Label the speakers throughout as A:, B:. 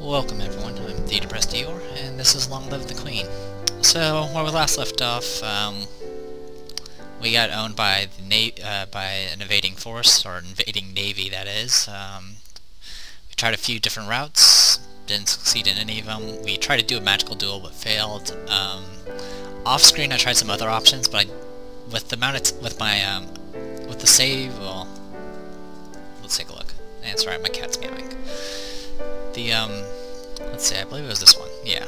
A: Welcome everyone, I'm the Depressed Eeyore, and this is Long Live the Queen. So, where we last left off, we got owned by by an invading force, or invading navy that is. We tried a few different routes, didn't succeed in any of them. We tried to do a magical duel but failed. Off screen I tried some other options, but with the save, well, let's take a look. And sorry, my cat's meowing. Let's see, I believe it was this one. Yeah.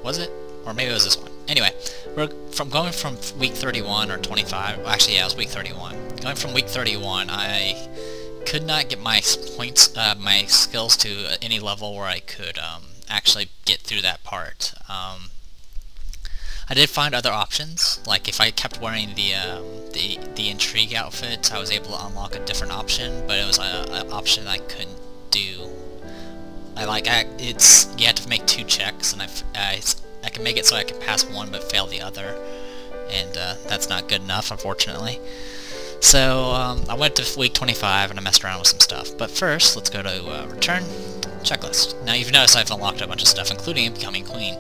A: Was it? Or maybe it was this one. Anyway, we're going from week 31 or 25. Well, actually, yeah, it was week 31. Going from week 31, I could not get my points, my skills to any level where I could actually get through that part. I did find other options, like if I kept wearing the intrigue outfit, I was able to unlock a different option, but it was an option I couldn't do. You have to make 2 checks, and I can make it so I can pass one but fail the other, and that's not good enough, unfortunately. So I went to week 25 and I messed around with some stuff. But first, let's go to return checklist. Now you've noticed I've unlocked a bunch of stuff, including becoming queen.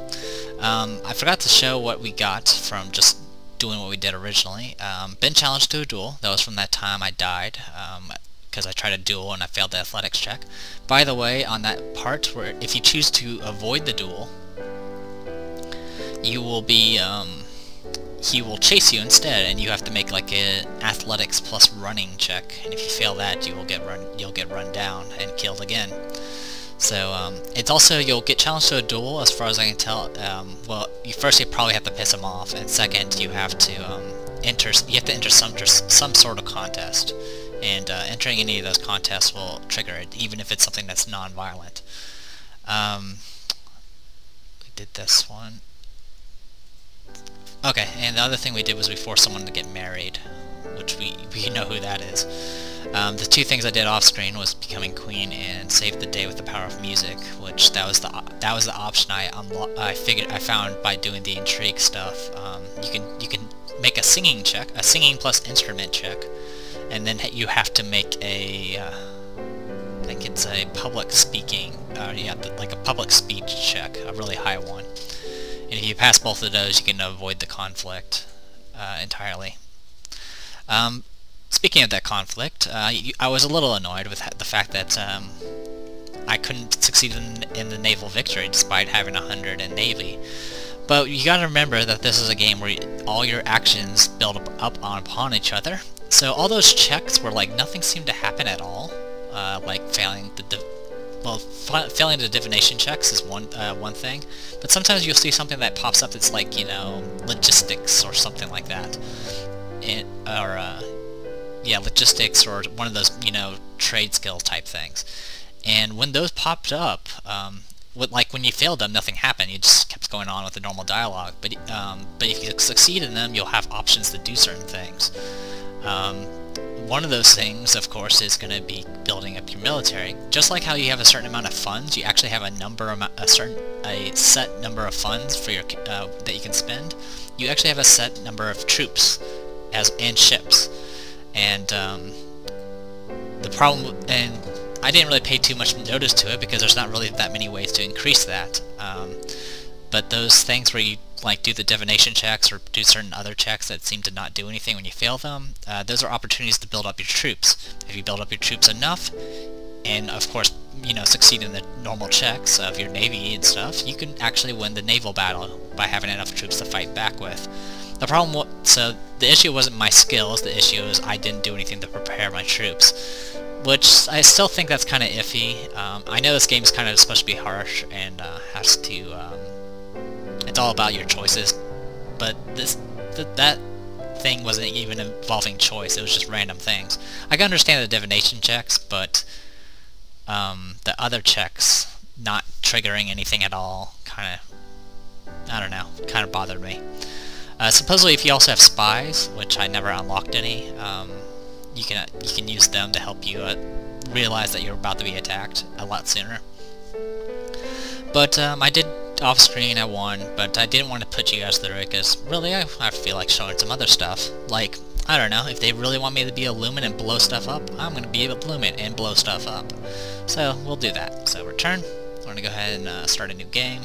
A: I forgot to show what we got from just doing what we did originally. Been challenged to a duel. That was from that time I died. Because I tried a duel and I failed the athletics check. By the way, on that part where if you choose to avoid the duel, you will be, he will chase you instead, and you have to make like an athletics plus running check. And if you fail that, you'll get run down and killed again. So it's also, you'll get challenged to a duel, as far as I can tell. Well, you probably have to piss him off, and second, you have to enter some sort of contest. And entering any of those contests will trigger it, even if it's something that's non-violent. We did this one. Okay, and the other thing we did was we forced someone to get married, which we know who that is. The 2 things I did off screen was becoming queen and save the day with the power of music, which that was the option I found by doing the intrigue stuff. You can make a singing check, a singing plus instrument check. And then you have to make a, I think it's a public speaking, like a public speech check, a really high one. And if you pass both of those, you can avoid the conflict entirely. Speaking of that conflict, I was a little annoyed with the fact that I couldn't succeed in the naval victory despite having 100 in Navy. But you gotta remember that this is a game where all your actions build up upon each other. So all those checks were like nothing seemed to happen at all. Like failing the divination checks is one thing, but sometimes you'll see something that pops up that's like, you know, logistics or something like that, yeah, logistics or one of those, you know, trade skill type things. And when those popped up, like when you failed them, nothing happened. You just kept going on with the normal dialogue. But if you succeed in them, you'll have options to do certain things. One of those things, of course, is going to be building up your military. Just like how you have a certain amount of funds, you actually have a set number of funds for your that you can spend. You actually have a set number of troops and ships. And the problem, and I didn't really pay too much notice to it because there's not really that many ways to increase that. But those things where you like do the divination checks or do certain other checks that seem to not do anything when you fail them, those are opportunities to build up your troops. If you build up your troops enough, and of course, you know, succeed in the normal checks of your navy and stuff, you can actually win the naval battle by having enough troops to fight back with. So the issue wasn't my skills, the issue is I didn't do anything to prepare my troops, which I still think that's kind of iffy. I know this game's kind of supposed to be harsh and has to, it's all about your choices, but that thing wasn't even involving choice, it was just random things. I can understand the divination checks, but the other checks not triggering anything at all kind of, I don't know, kind of bothered me. Supposedly if you also have spies, which I never unlocked any, you can use them to help you realize that you're about to be attacked a lot sooner. But I did off screen, I won, but I didn't want to put you guys through it because really I feel like showing some other stuff. Like I don't know, if they really want me to be a Lumen and blow stuff up, I'm going to be a Lumen and blow stuff up. So, we'll do that. So, return. We're going to go ahead and start a new game.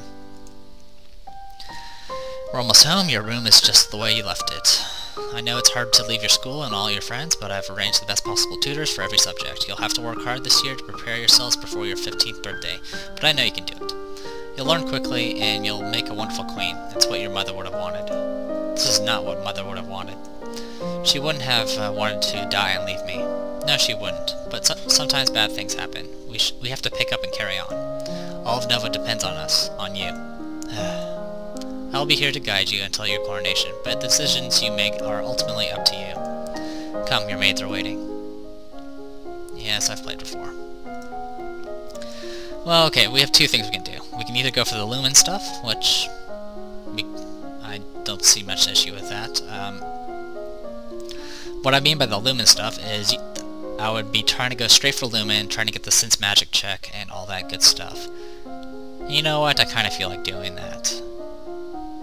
A: We're almost home. Your room is just the way you left it. I know it's hard to leave your school and all your friends, but I've arranged the best possible tutors for every subject. You'll have to work hard this year to prepare yourselves before your 15th birthday, but I know you can do it. You'll learn quickly, and you'll make a wonderful queen. That's what your mother would have wanted. This is not what Mother would have wanted. She wouldn't have wanted to die and leave me. No, she wouldn't, but sometimes bad things happen. We have to pick up and carry on. All of Nova depends on us, on you. I'll be here to guide you until your coronation, but the decisions you make are ultimately up to you. Come, your maids are waiting. Yes, I've played before. Well, okay, we have two things we can do. We can either go for the Lumen stuff, which I don't see much issue with that. What I mean by the Lumen stuff is I would be trying to go straight for Lumen, trying to get the Sense Magic check and all that good stuff. You know what? I kind of feel like doing that.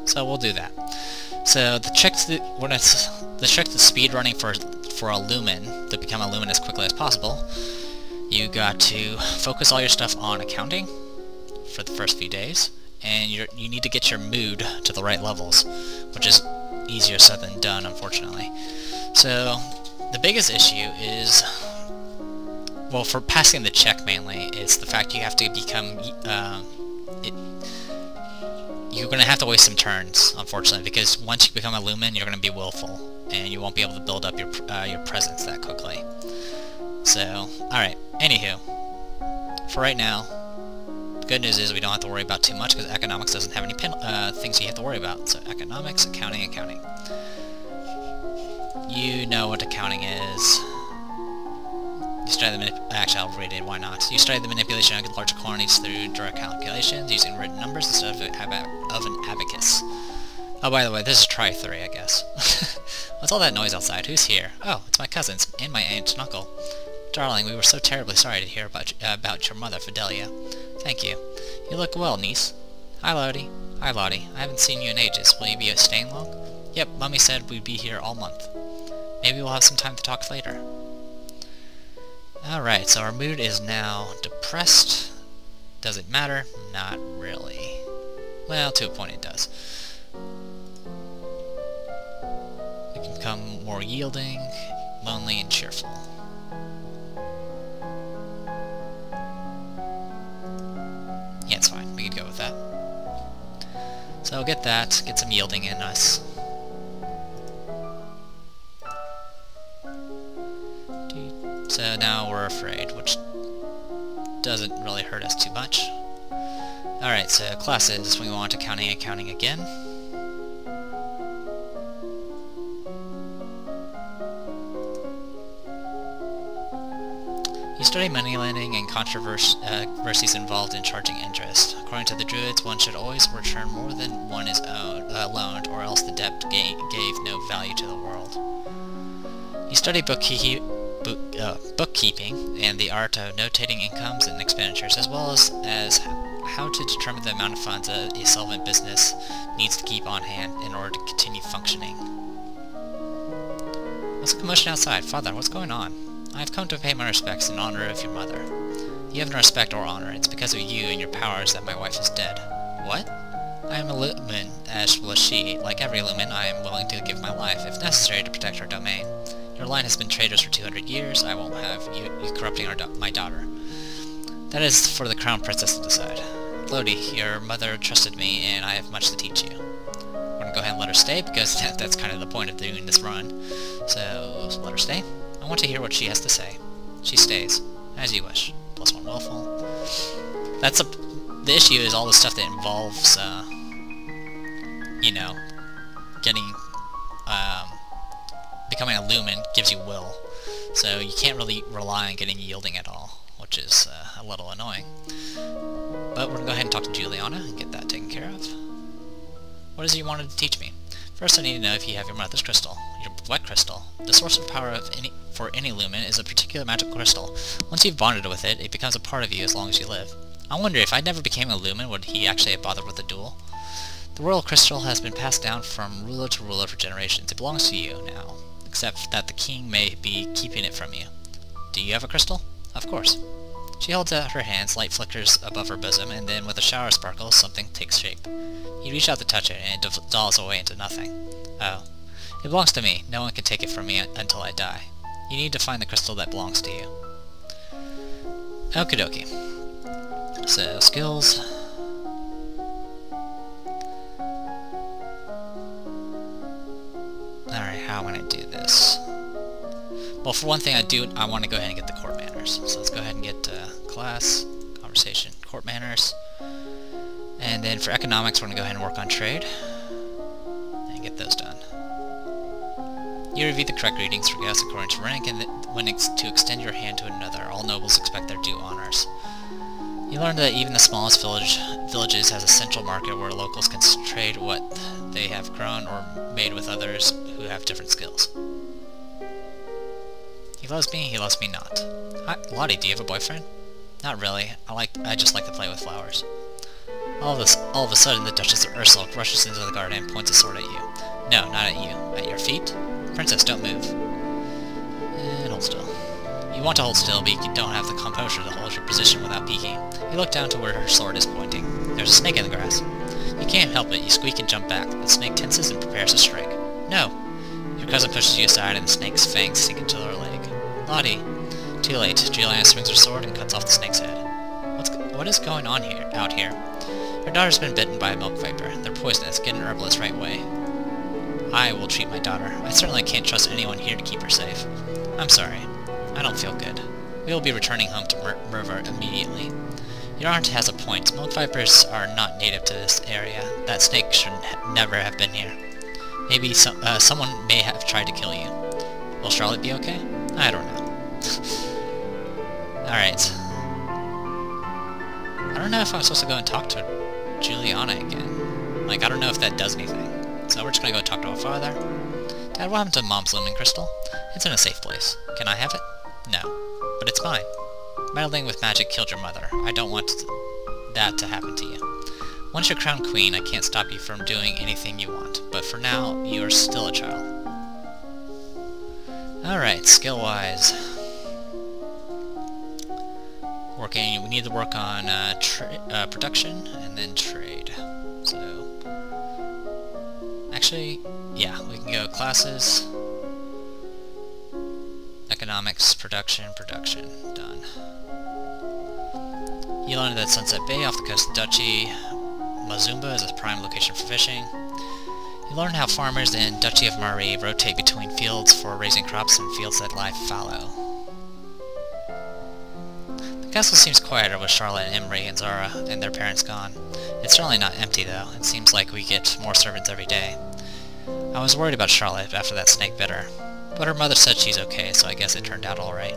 A: So we'll do that. So the trick to speedrunning for a Lumen, to become a Lumen as quickly as possible, you got to focus all your stuff on accounting for the first few days, and you need to get your mood to the right levels, which is easier said than done, unfortunately. So the biggest issue is, well, for passing the check mainly, it's the fact you have to become you're going to have to waste some turns, unfortunately, because once you become a Lumen, you're going to be willful, and you won't be able to build up your presence that quickly. So, alright, anywho, for right now, the good news is we don't have to worry about too much, because economics doesn't have any things you have to worry about. So, economics, accounting. You know what accounting is. You study the actually, I'll read it, why not? You study the manipulation of large quantities through direct calculations, using written numbers instead of an abacus. Oh, by the way, this is try 3, I guess. What's all that noise outside? Who's here? Oh, it's my cousins, and my aunt and uncle. Darling, we were so terribly sorry to hear about your mother, Fidelia. Thank you. You look well, niece. Hi, Lottie. Hi, Lottie. I haven't seen you in ages. Will you be staying long? Yep, Mummy said we'd be here all month. Maybe we'll have some time to talk later. Alright, so our mood is now depressed. Does it matter? Not really. Well, to a point it does. We can become more yielding, lonely, and cheerful. Yeah, it's fine. We can go with that. So get that, get some yielding in us. So now we're afraid, which doesn't really hurt us too much. Alright, so classes, we want accounting again. You study money lending and controversies involved in charging interest. According to the Druids, one should always return more than one is loaned, or else the debt gave no value to the world. You study bookkeeping and the art of notating incomes and expenditures, as well as how to determine the amount of funds a solvent business needs to keep on hand in order to continue functioning. What's the commotion outside? Father, what's going on? I've come to pay my respects in honor of your mother. You have no respect or honor. It's because of you and your powers that my wife is dead. What? I am a Lumen, as was she. Like every Lumen, I am willing to give my life, if necessary, to protect our domain. Your line has been traitors for 200 years. I won't have you corrupting my daughter. That is for the Crown Princess to decide. Lodi, your mother trusted me, and I have much to teach you. We're going to go ahead and let her stay, because that's kind of the point of doing this run. So let her stay. I want to hear what she has to say. She stays. As you wish. +1 willful. The issue is all the stuff that involves, you know, becoming a Lumen gives you will. So you can't really rely on getting yielding at all, which is a little annoying. But we're going to go ahead and talk to Juliana and get that taken care of. What is it you wanted to teach me? First, I need to know if you have your mother's crystal. Your what crystal? The source of power for any Lumen is a particular magical crystal. Once you've bonded with it, it becomes a part of you as long as you live. I wonder if I never became a Lumen, would he actually have bothered with a duel? The royal crystal has been passed down from ruler to ruler for generations. It belongs to you now. The except that the king may be keeping it from you. Do you have a crystal? Of course. She holds out her hands, light flickers above her bosom, and then with a shower of sparkles, something takes shape. You reach out to touch it, and it dissolves away into nothing. Oh. It belongs to me. No one can take it from me until I die. You need to find the crystal that belongs to you. Okie dokie. So, skills. Alright, how am I going to do this? Well, for one thing, I want to go ahead and get the court manners. So let's go ahead and get class, conversation, court manners. And then for economics, we're going to go ahead and work on trade. And get those done. You review the correct readings for guests according to rank, and when to extend your hand to another, all nobles expect their due honors. You learn that even the smallest villages has a central market where locals can trade what they have grown or made with others who have different skills. He loves me, he loves me not. Hi, Lottie, do you have a boyfriend? Not really. I just like to play with flowers. All of a sudden, the Duchess of Ursula rushes into the garden and points a sword at you. No, not at you. At your feet? Princess, don't move. And hold still. You want to hold still, but you don't have the composure to hold your position without peeking. You look down to where her sword is pointing. There's a snake in the grass. You can't help it. You squeak and jump back. The snake tenses and prepares to strike. No! Your cousin pushes you aside and the snake's fangs sink into her leg. Lottie! Too late. Juliana swings her sword and cuts off the snake's head. What is going on out here? Your daughter's been bitten by a milk viper. They're poisonous. Get an herbalist right away. I will treat my daughter. I certainly can't trust anyone here to keep her safe. I'm sorry. I don't feel good. We will be returning home to Merva immediately. Your aunt has a point. Milk vipers are not native to this area. That snake should never have been here. Maybe someone may have tried to kill you. Will Charlotte be okay? I don't know. Alright. I don't know if I'm supposed to go and talk to Juliana again. Like, I don't know if that does anything. So we're just gonna go talk to our father. Dad, what happened to Mom's Lumen crystal? It's in a safe place. Can I have it? No. But it's mine. Meddling with magic killed your mother. I don't want that to happen to you. Once you're crowned queen, I can't stop you from doing anything you want. But for now, you are still a child. Alright, skill-wise. We need to work on production and then trade. So, actually, yeah, we can go classes, economics, production, done. You learned that Sunset Bay off the coast of Duchy Mazumba is a prime location for fishing. You learn how farmers in Duchy of Marie rotate between fields for raising crops and fields that lie fallow. The castle seems quieter with Charlotte and Emery and Zara and their parents gone. It's certainly not empty though. It seems like we get more servants every day. I was worried about Charlotte after that snake bit her, but her mother said she's okay, so I guess it turned out alright.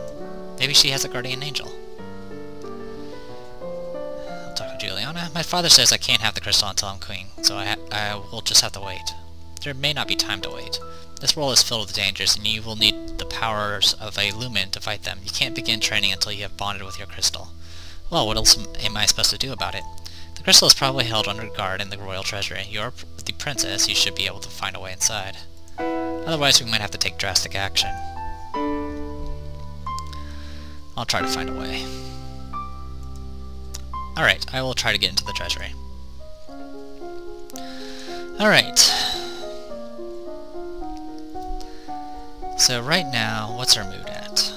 A: Maybe she has a guardian angel. I'll talk to Juliana. My father says I can't have the crystal until I'm queen, so I will just have to wait. There may not be time to wait. This world is filled with dangers, and you will need the powers of a Lumen to fight them. You can't begin training until you have bonded with your crystal. Well, what else am I supposed to do about it? The crystal is probably held under guard in the royal treasury. You're the princess, you should be able to find a way inside. Otherwise, we might have to take drastic action. I'll try to find a way. Alright, I will try to get into the treasury. Alright. So right now, what's our mood at?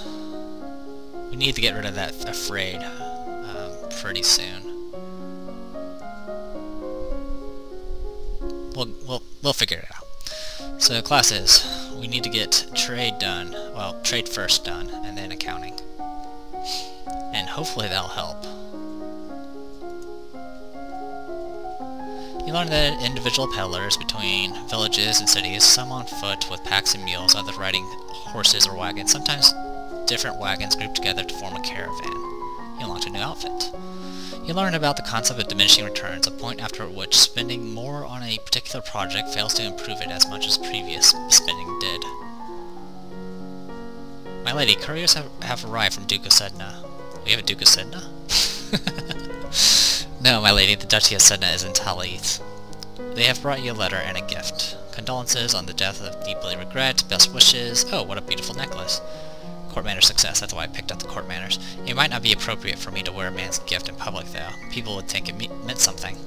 A: We need to get rid of that afraid pretty soon. We'll figure it out. So classes, we need to get trade done. Well, trade first done, and then accounting. And hopefully that'll help. You learn that individual peddlers between villages and cities, some on foot with packs and mules, others riding horses or wagons, sometimes different wagons grouped together to form a caravan. You unlocked a new outfit. You learn about the concept of diminishing returns, a point after which spending more on a particular project fails to improve it as much as previous spending did. My lady, couriers have arrived from Duke of Sedna. We have a Duke of Sedna? No, my lady, the Duchy of Sedna is in Talit. They have brought you a letter and a gift. Condolences on the death of deeply regret. Best wishes. Oh, what a beautiful necklace. Court manners success. That's why I picked up the court manners. It might not be appropriate for me to wear a man's gift in public, though. People would think it meant something.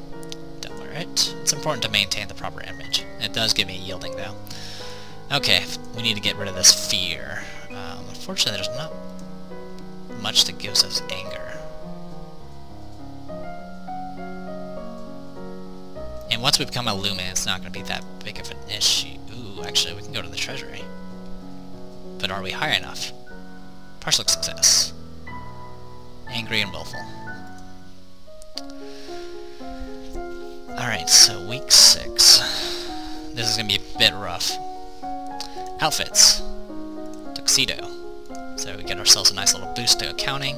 A: Don't wear it. It's important to maintain the proper image. It does give me a yielding, though. Okay, we need to get rid of this fear. Unfortunately, there's not much that gives us anger. And once we become a Lumen, it's not going to be that big of an issue. Ooh, actually, we can go to the treasury. But are we high enough? Partial success. Angry and willful. Alright, so week 6. This is going to be a bit rough. Outfits. Tuxedo. So we get ourselves a nice little boost to accounting.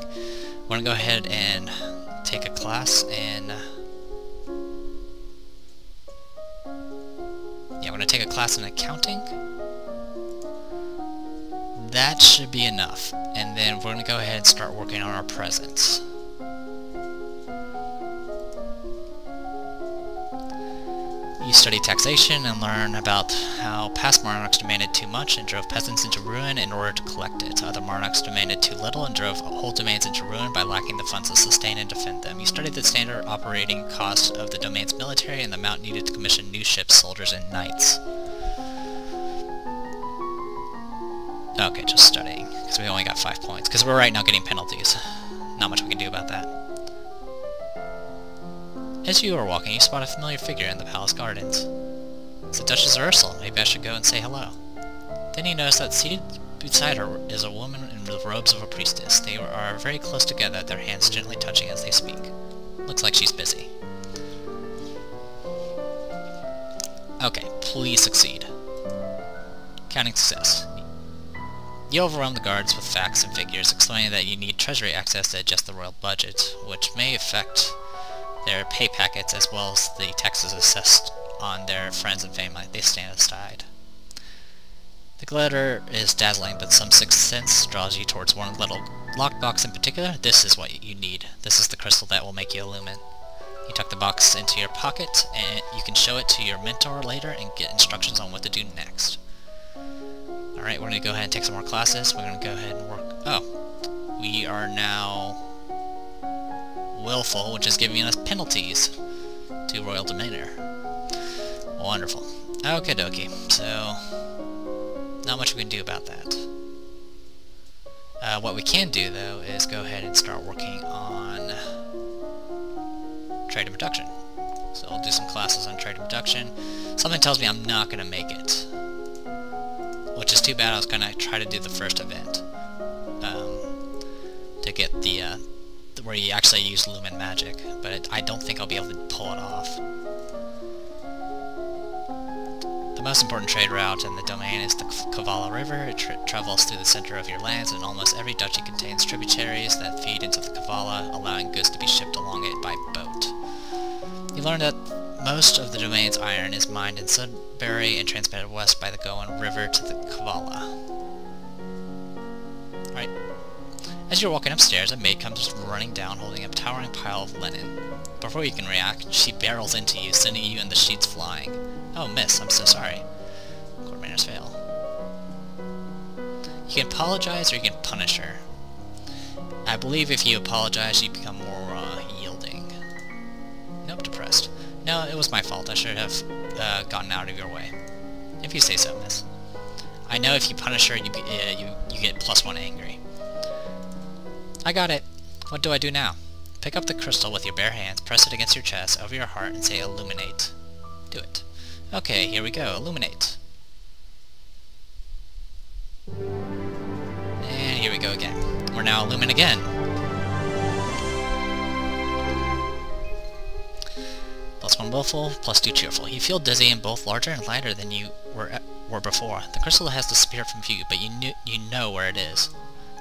A: We're going to go ahead and take a class in... Yeah, we're going to take a class in accounting. That should be enough. And then we're going to go ahead and start working on our presents. You study taxation and learn about how past monarchs demanded too much and drove peasants into ruin in order to collect it. Other monarchs demanded too little and drove whole domains into ruin by lacking the funds to sustain and defend them. You studied the standard operating costs of the domain's military and the amount needed to commission new ships, soldiers, and knights. Okay, just studying, because we only got 5 points, because we're right now getting penalties. Not much we can do about that. As you are walking, you spot a familiar figure in the palace gardens. It's the Duchess Ursula. Maybe I should go and say hello. Then you notice that seated beside her is a woman in the robes of a priestess. They are very close together, their hands gently touching as they speak. Looks like she's busy. Okay, please succeed. Counting success. You overwhelm the guards with facts and figures, explaining that you need treasury access to adjust the royal budget, which may affect their pay packets as well as the taxes assessed on their friends and family. They stand aside. The glitter is dazzling, but some sixth sense draws you towards one little lockbox in particular. This is what you need. This is the crystal that will make you a Lumen. You tuck the box into your pocket, and you can show it to your mentor later and get instructions on what to do next. Alright, we're going to go ahead and take some more classes. We're going to go ahead and work... Oh, we are now willful, which is giving us penalties to Royal Domainer. Wonderful. Okie dokie. So, not much we can do about that. What we can do, though, is go ahead and start working on trade and production. So we'll do some classes on trade and production. Something tells me I'm not going to make it, which is too bad. I was going to try to do the first event to get the where you actually use Lumen magic, but I don't think I'll be able to pull it off. The most important trade route in the domain is the Kavala River. It travels through the center of your lands, and almost every duchy contains tributaries that feed into the Kavala, allowing goods to be shipped along it by boat. You learn that most of the domain's iron is mined in Sudbury and transported west by the Gowan River to the Kavala. Alright. As you're walking upstairs, a maid comes running down holding a towering pile of linen. Before you can react, she barrels into you, sending you and the sheets flying. Oh, miss, I'm so sorry. Court manners fail. You can apologize or you can punish her. I believe if you apologize, you become more yielding. Nope, depressed. No, it was my fault. I should have gotten out of your way. If you say so, miss. I know if you punish her, you get +1 angry. I got it. What do I do now? Pick up the crystal with your bare hands, press it against your chest, over your heart, and say illuminate. Do it. Okay, here we go. Illuminate. And here we go again. We're now Lumen again. +1 willful, +2 cheerful. You feel dizzy and both larger and lighter than you were before. The crystal has disappeared from view, but you know where it is.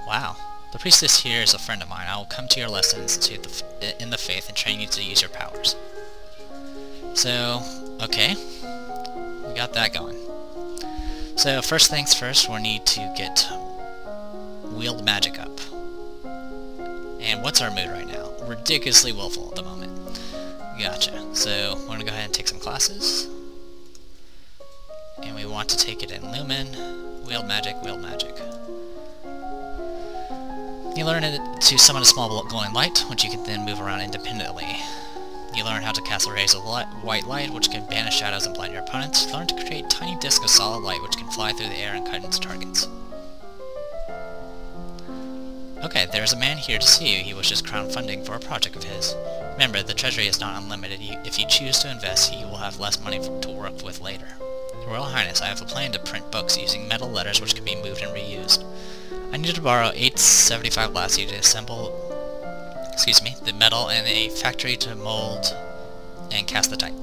A: Wow. The priestess here is a friend of mine. I will come to your lessons in the faith and train you to use your powers. So, okay. We got that going. So, first things first, we need to get wield magic up. And what's our mood right now? Ridiculously willful at the moment. Gotcha. So, we're going to go ahead and take some classes. And we want to take it in Lumen, Wield Magic, Wield Magic. You learn to summon a small glowing light, which you can then move around independently. You learn how to cast rays of white light, which can banish shadows and blind your opponents. You learn to create tiny discs of solid light, which can fly through the air and cut into targets. Okay, there's a man here to see you. He wishes crowdfunding for a project of his. Remember, the treasury is not unlimited. If you choose to invest, you will have less money to work with later. Your Royal Highness, I have a plan to print books using metal letters which can be moved and reused. I need to borrow 875 lassie to assemble the metal in a factory to mold and cast the type.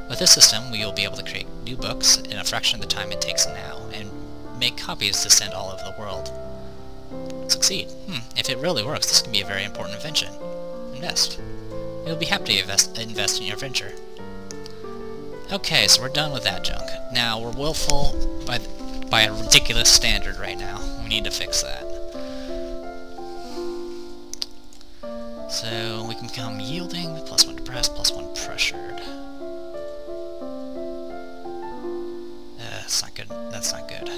A: With this system, we will be able to create new books in a fraction of the time it takes now, and make copies to send all over the world. Succeed. If it really works, this can be a very important invention. Invest. You'll be happy to invest in your venture. Okay, so we're done with that junk. Now, we're willful by a ridiculous standard right now. We need to fix that. So, we can become yielding, +1 depressed, +1 pressured. That's not good. That's not good.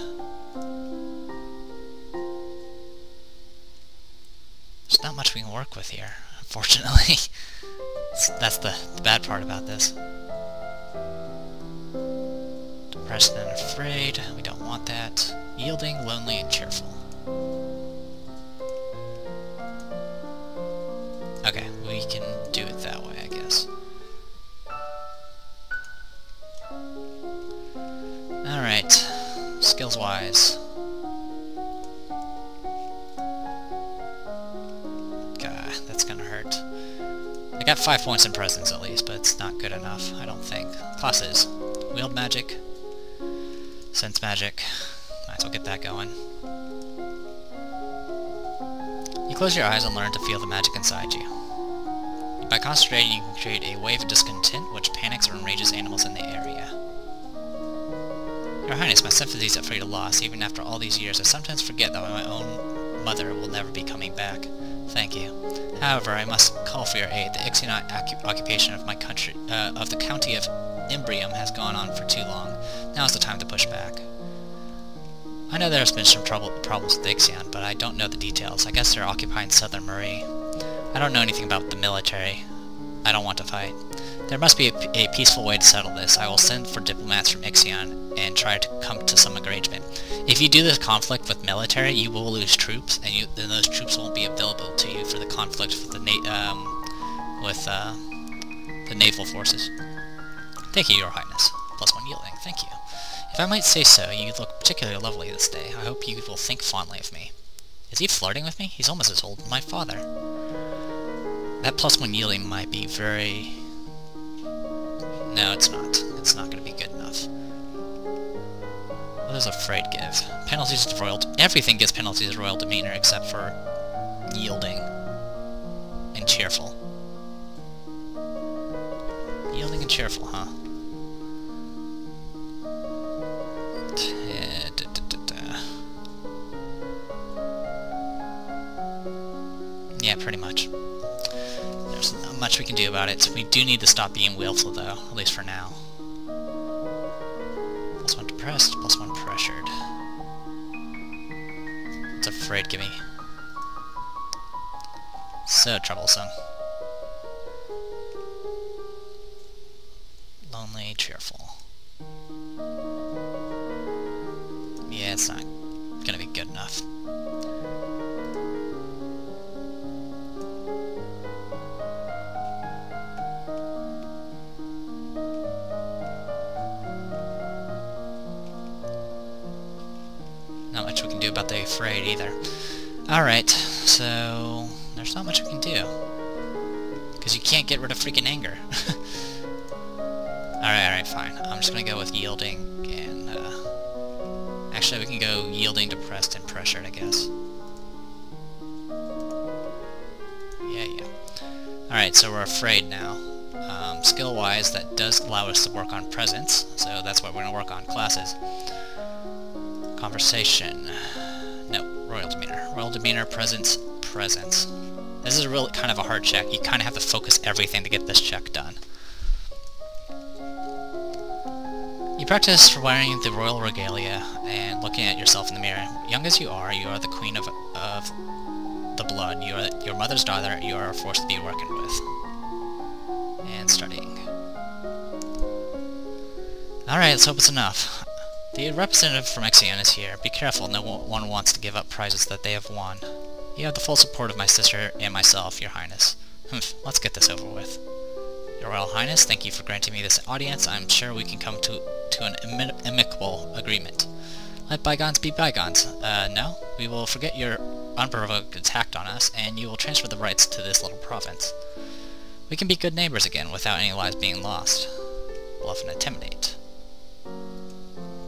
A: There's not much we can work with here, unfortunately. That's the bad part about this. Depressed and afraid. We don't want that. Yielding, lonely, and cheerful. Okay, we can do it that way, I guess. Alright. Skills-wise. God, that's gonna hurt. I got 5 points in presence at least, but it's not good enough, I don't think. Classes. Wield Magic. Sense Magic. Might as well get that going. You close your eyes and learn to feel the magic inside you. By concentrating, you can create a wave of discontent which panics or enrages animals in the area. Your Highness, my sympathies are afraid of loss. Even after all these years, I sometimes forget that my own mother will never be coming back. Thank you. However, I must call for your aid. The Ixion occupation of my country, of the county of Imbrium has gone on for too long. Now is the time to push back. I know there's been some problems with Ixion, but I don't know the details. I guess they're occupying Southern Marie. I don't know anything about the military. I don't want to fight. There must be a peaceful way to settle this. I will send for diplomats from Ixion and try to come to some arrangement. If you do this conflict with military, you will lose troops, and then those troops won't be available to you for the conflict with the naval forces. Thank you, Your Highness. +1 yielding. Thank you. If I might say so, you look particularly lovely this day. I hope you will think fondly of me. Is he flirting with me? He's almost as old as my father. That +1 yielding might be very... No, it's not. It's not going to be good enough. What does afraid give? Penalties to royal... Everything gives penalties to royal demeanor except for yielding and cheerful. Yielding and cheerful, huh? Yeah, pretty much. There's not much we can do about it. We do need to stop being willful, though, at least for now. +1 depressed, +1 pressured. What's afraid give me? So troublesome. Lonely, cheerful. Yeah, it's not gonna be good enough. Not much we can do about the afraid either. Alright, so there's not much we can do. Because you can't get rid of freaking anger. Alright, fine. I'm just gonna go with yielding and, actually we can go yielding, depressed, and pressured, I guess. Yeah. Alright, so we're afraid now. Skill-wise, that does allow us to work on presence, so that's what we're gonna work on. Classes. Conversation. No, royal demeanor. Royal demeanor, presence. This is really kind of a hard check. You kind of have to focus everything to get this check done. You practice wearing the royal regalia and looking at yourself in the mirror. Young as you are the queen of the blood. You are your mother's daughter. You are a force to be reckoned with. And studying. Alright, let's hope it's enough. The representative from Exion is here. Be careful, no one wants to give up prizes that they have won. You have the full support of my sister and myself, Your Highness. Let's get this over with. Your Royal Highness, thank you for granting me this audience. I'm sure we can come to an amicable agreement. Let bygones be bygones. No? We will forget your unprovoked attack on us, and you will transfer the rights to this little province. We can be good neighbors again without any lives being lost. Bluff and intimidate.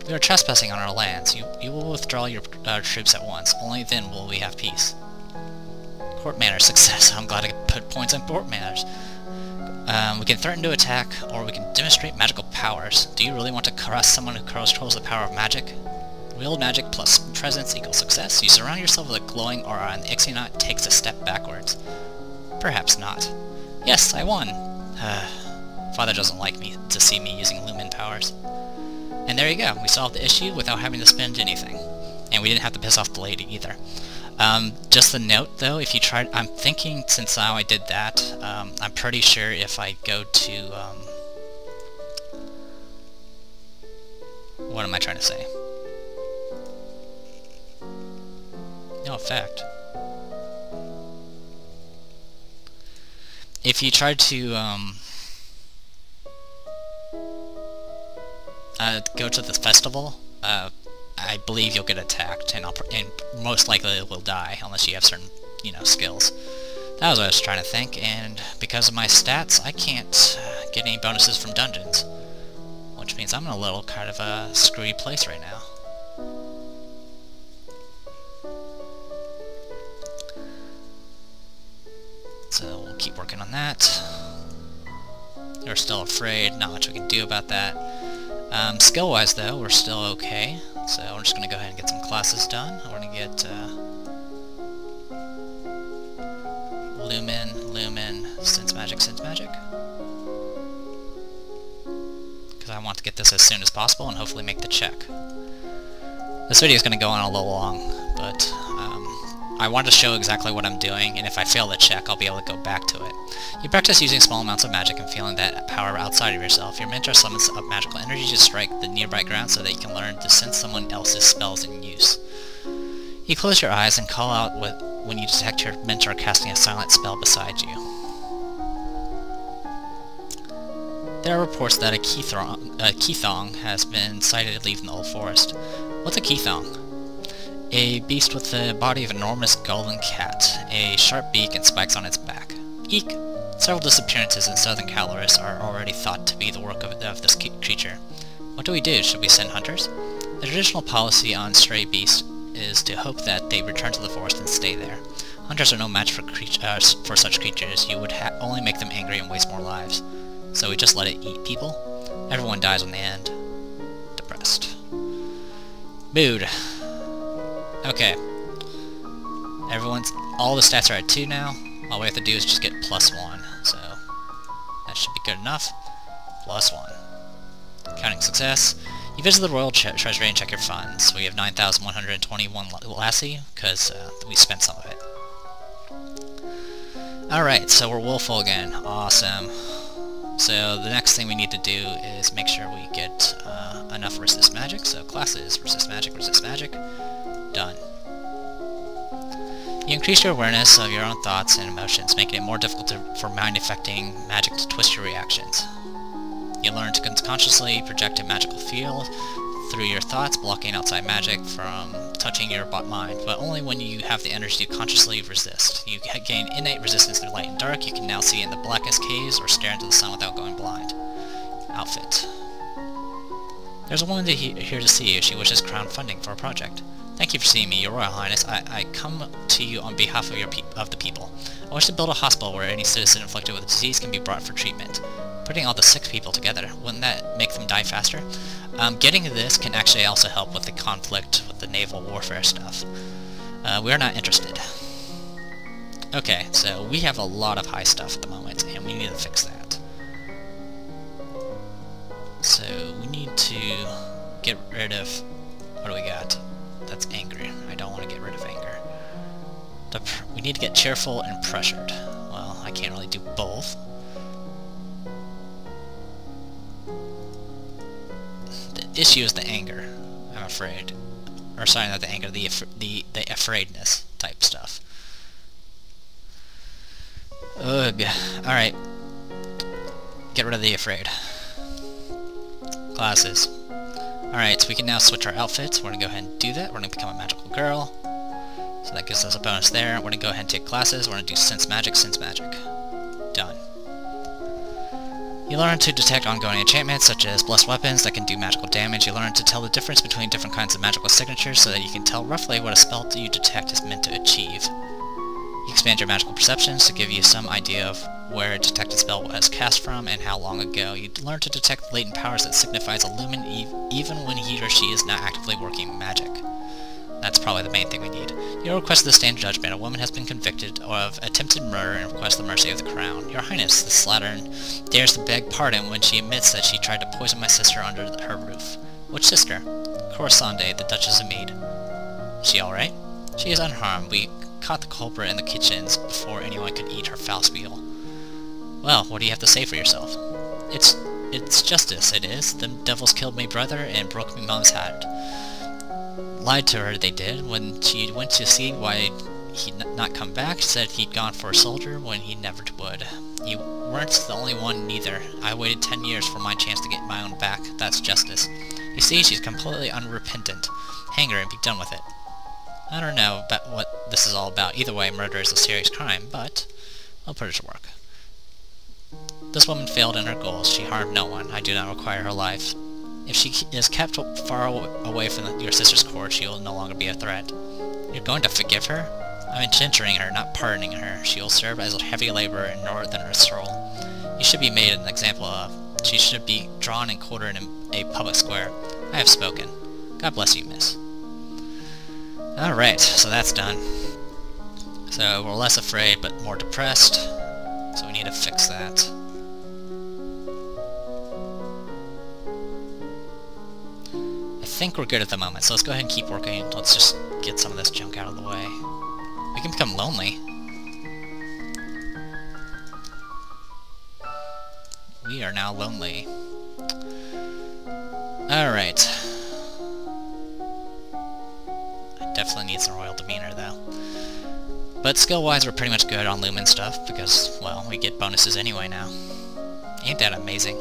A: We are trespassing on our lands. You will withdraw your troops at once. Only then will we have peace. Court manners success. I'm glad I could put points on court manners. We can threaten to attack, or we can demonstrate magical powers. Do you really want to caress someone who controls the power of magic? Real magic plus presence equals success. You surround yourself with a glowing aura, and the Ixionaut takes a step backwards. Perhaps not. Yes, I won! Father doesn't like me to see me using Lumen powers. And there you go, we solved the issue without having to spend anything. And we didn't have to piss off the lady either. Just a note though, if you tried, I'm thinking since now I did that, I'm pretty sure if I go to, what am I trying to say? No effect. If you try to, go to the festival, I believe you'll get attacked, and most likely will die, unless you have certain, skills. That was what I was trying to think, and because of my stats, I can't get any bonuses from dungeons. Which means I'm in a little kind of a screwy place right now. So we'll keep working on that. We're still afraid, not much we can do about that. Skill-wise though, we're still okay. So we're just going to go ahead and get some classes done. We're going to get Lumen, Sense Magic. Because I want to get this as soon as possible and hopefully make the check. This video is going to go on a little long, but I want to show exactly what I'm doing, and if I fail the check, I'll be able to go back to it. You practice using small amounts of magic and feeling that power outside of yourself. Your mentor summons up magical energy to strike the nearby ground so that you can learn to sense someone else's spells in use. You close your eyes and call out when you detect your mentor casting a silent spell beside you. There are reports that a Keithong has been sighted leaving the old forest. What's a Keithong? A beast with the body of an enormous golden cat, a sharp beak and spikes on its back. Eek! Several disappearances in southern Caloris are already thought to be the work of this creature. What do we do? Should we send hunters? The traditional policy on stray beasts is to hope that they return to the forest and stay there. Hunters are no match for such creatures. You would only make them angry and waste more lives. So we just let it eat people? Everyone dies in the end. Depressed. Mood. Okay. All the stats are at 2 now. All we have to do is just get +1, so that should be good enough. +1. Counting success. You visit the royal treasury and check your funds. We have 9,121 lassie, because we spent some of it. Alright, so we're willful again. Awesome. So the next thing we need to do is make sure we get enough resist magic. So classes, resist magic. Done. You increase your awareness of your own thoughts and emotions, making it more difficult for mind-affecting magic to twist your reactions. You learn to consciously project a magical field through your thoughts, blocking outside magic from touching your mind, but only when you have the energy to consciously resist. You gain innate resistance through light and dark. You can now see in the blackest caves or stare into the sun without going blind. Outfit. There's a woman here to see you. She wishes crowdfunding for a project. Thank you for seeing me, Your Royal Highness. I come to you on behalf of the people. I wish to build a hospital where any citizen inflicted with a disease can be brought for treatment. Putting all the sick people together, wouldn't that make them die faster? Getting this can actually also help with the conflict with the naval warfare stuff. We are not interested. Okay, so we have a lot of high stuff at the moment, and we need to fix that. So we need to get rid of... What do we got? That's angry. I don't want to get rid of anger. We need to get cheerful and pressured. Well, I can't really do both. The issue is the anger, I'm afraid. Or sorry, not the anger, the afraidness type stuff. Ugh. Alright. Get rid of the afraid. Classes. Alright, so we can now switch our outfits. We're going to go ahead and do that. We're going to become a magical girl. So that gives us a bonus there. We're going to go ahead and take classes. We're going to do sense magic, sense magic. Done. You learn to detect ongoing enchantments, such as blessed weapons that can do magical damage. You learn to tell the difference between different kinds of magical signatures so that you can tell roughly what a spell you detect is meant to achieve. You expand your magical perceptions to give you some idea of where a detected spell was cast from and how long ago. You learn to detect latent powers that signifies a Lumen even when he or she is not actively working magic. That's probably the main thing we need. You request the stand judgment. A woman has been convicted of attempted murder and requests the mercy of the crown. Your Highness, the slattern dares to beg pardon when she admits that she tried to poison my sister under her roof. Which sister? Corisande, the Duchess of Mead. Is she alright? She is unharmed. We caught the culprit in the kitchens before anyone could eat her foul spiel. Well, what do you have to say for yourself? It's justice, it is. The devils killed my brother and broke me mom's hat. Lied to her, they did. When she went to see why he'd not come back, she said he'd gone for a soldier when he never would. You weren't the only one, neither. I waited 10 years for my chance to get my own back. That's justice. You see, she's completely unrepentant. Hang her and be done with it. I don't know about what this is all about. Either way, murder is a serious crime, but I'll put it to work. This woman failed in her goals. She harmed no one. I do not require her life. If she is kept far away from your sister's court, she will no longer be a threat. You're going to forgive her? I'm indenturing her, not pardoning her. She will serve as a heavy laborer in northern Earthsroll. You should be made an example of. She should be drawn and quartered in a public square. I have spoken. God bless you, miss. Alright, so that's done. So we're less afraid, but more depressed. So we need to fix that. I think we're good at the moment, so let's go ahead and keep working. Let's just get some of this junk out of the way. We can become lonely. We are now lonely. Alright. I definitely need some royal demeanor, though. But skill-wise, we're pretty much good on Lumen stuff, because, well, we get bonuses anyway now. Ain't that amazing?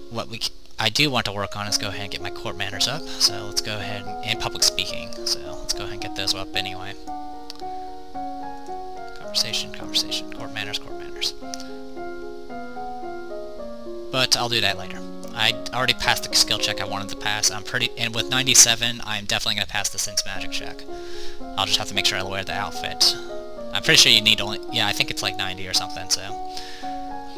A: What I do want to work on is go ahead and get my court manners up, so let's go ahead and public speaking, so let's go ahead and get those up anyway. Conversation, conversation, court manners, court manners. But I'll do that later. I already passed the skill check I wanted to pass. And with 97, I'm definitely going to pass the sense magic check. I'll just have to make sure I wear the outfit. I'm pretty sure you need only, yeah, I think it's like 90 or something, so.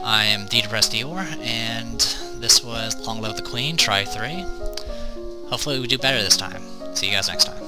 A: I am the Depressed Dior, and this was Long Live the Queen, try 3. Hopefully we do better this time. See you guys next time.